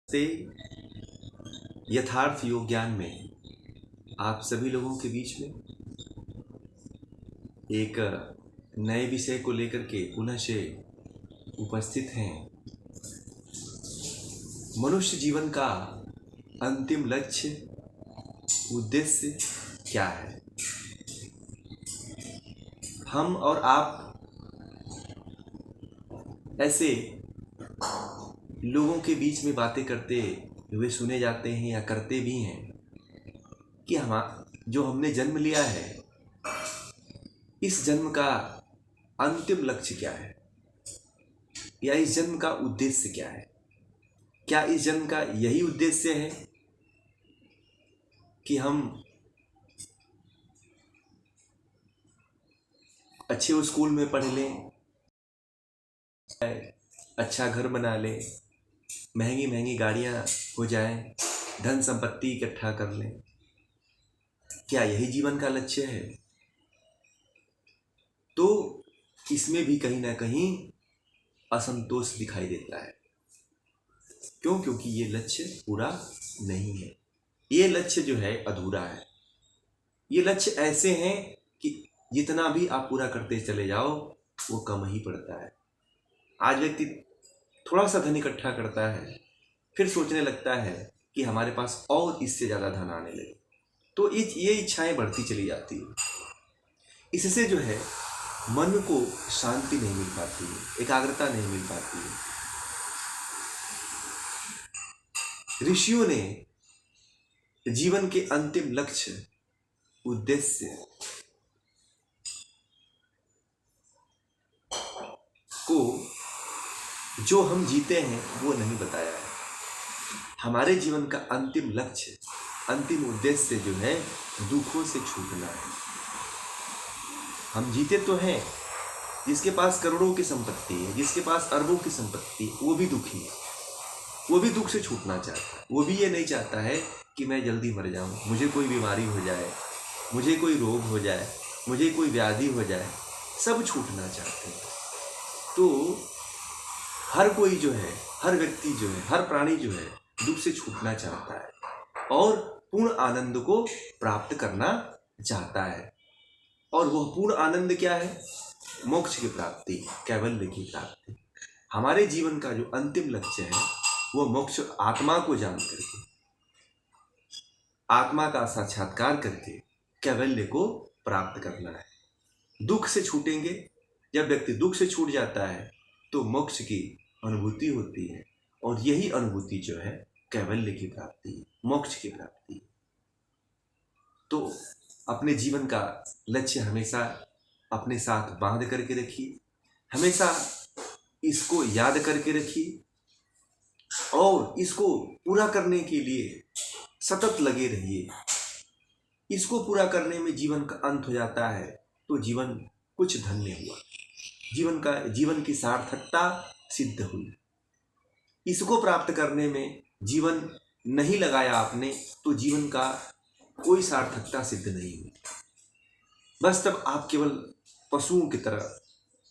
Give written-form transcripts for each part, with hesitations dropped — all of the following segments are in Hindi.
से यथार्थ योग ज्ञान में आप सभी लोगों के बीच में एक नए विषय को लेकर के पुनः से उपस्थित हैं। मनुष्य जीवन का अंतिम लक्ष्य उद्देश्य क्या है? हम और आप ऐसे लोगों के बीच में बातें करते हुए सुने जाते हैं या करते भी हैं कि जो हमने जन्म लिया है, इस जन्म का अंतिम लक्ष्य क्या है या इस जन्म का उद्देश्य क्या है? क्या इस जन्म का यही उद्देश्य है कि हम अच्छे स्कूल में पढ़ लें, अच्छा घर बना लें, महंगी महंगी गाड़ियां हो जाएं, धन संपत्ति इकट्ठा कर लें? क्या यही जीवन का लक्ष्य है? तो इसमें भी कहीं ना कहीं असंतोष दिखाई देता है। क्यों? क्योंकि ये लक्ष्य पूरा नहीं है। ये लक्ष्य जो है अधूरा है। ये लक्ष्य ऐसे हैं कि जितना भी आप पूरा करते चले जाओ वो कम ही पड़ता है। आज व्यक्ति थोड़ा सा धन इकट्ठा करता है, फिर सोचने लगता है कि हमारे पास और इससे ज़्यादा धन आने लगे, तो ये इच्छाएं बढ़ती चली जाती है। इससे जो है मन को शांति नहीं मिल पाती है, एकाग्रता नहीं मिल पाती है। ऋषियों ने जीवन के अंतिम लक्ष्य उद्देश्य को जो हम जीते हैं वो नहीं बताया है। हमारे जीवन का अंतिम लक्ष्य, अंतिम उद्देश्य जो है दुखों से छूटना है। हम जीते तो हैं, जिसके पास करोड़ों की संपत्ति है, जिसके पास अरबों की संपत्ति है, वो भी दुखी है, वो भी दुख से छूटना चाहता है। वो भी ये नहीं चाहता है कि मैं जल्दी मर जाऊं, मुझे कोई बीमारी हो जाए, मुझे कोई रोग हो जाए, मुझे कोई व्याधि हो जाए, सब छूटना चाहते हैं। तो हर कोई जो है, हर व्यक्ति जो है, हर प्राणी जो है दुख से छूटना चाहता है और पूर्ण आनंद को प्राप्त करना चाहता है। और वह पूर्ण आनंद क्या है? मोक्ष की प्राप्ति, कैवल्य की प्राप्ति। हमारे जीवन का जो अंतिम लक्ष्य है वो मोक्ष, आत्मा को जान करके, आत्मा का साक्षात्कार करके कैवल्य को प्राप्त करना है। दुख से छूटेंगे। जब व्यक्ति दुख से छूट जाता है तो मोक्ष की अनुभूति होती है, और यही अनुभूति जो है कैवल्य की प्राप्ति, मोक्ष की प्राप्ति। तो अपने जीवन का लक्ष्य हमेशा अपने साथ बांध करके रखिए, हमेशा इसको याद करके रखिए और इसको पूरा करने के लिए सतत लगे रहिए। इसको पूरा करने में जीवन का अंत हो जाता है तो जीवन कुछ धन्य हुआ, जीवन की सार्थकता सिद्ध हुई। इसको प्राप्त करने में जीवन नहीं लगाया आपने तो जीवन का कोई सार्थकता सिद्ध नहीं हुई। बस तब आप केवल पशुओं की तरह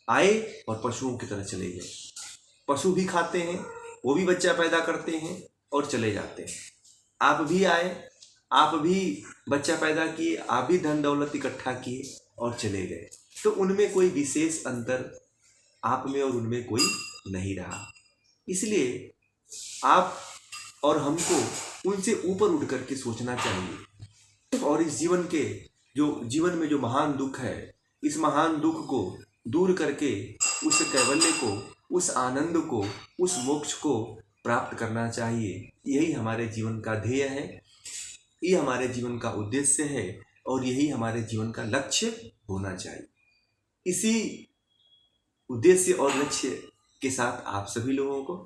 आए और पशुओं की तरह चले गए। पशु भी खाते हैं, वो भी बच्चा पैदा करते हैं और चले जाते हैं। आप भी आए, आप भी बच्चा पैदा किए, आप भी धन दौलत इकट्ठा किए और चले गए। तो उनमें कोई विशेष अंतर आप में और उनमें कोई नहीं रहा। इसलिए आप और हमको उनसे ऊपर उठ करके सोचना चाहिए और इस जीवन में जो महान दुख है, इस महान दुख को दूर करके उस कैवल्य को, उस आनंद को, उस मोक्ष को प्राप्त करना चाहिए। यही हमारे जीवन का ध्येय है, ये हमारे जीवन का उद्देश्य है और यही हमारे जीवन का लक्ष्य होना चाहिए। इसी उद्देश्य और लक्ष्य के साथ आप सभी लोगों को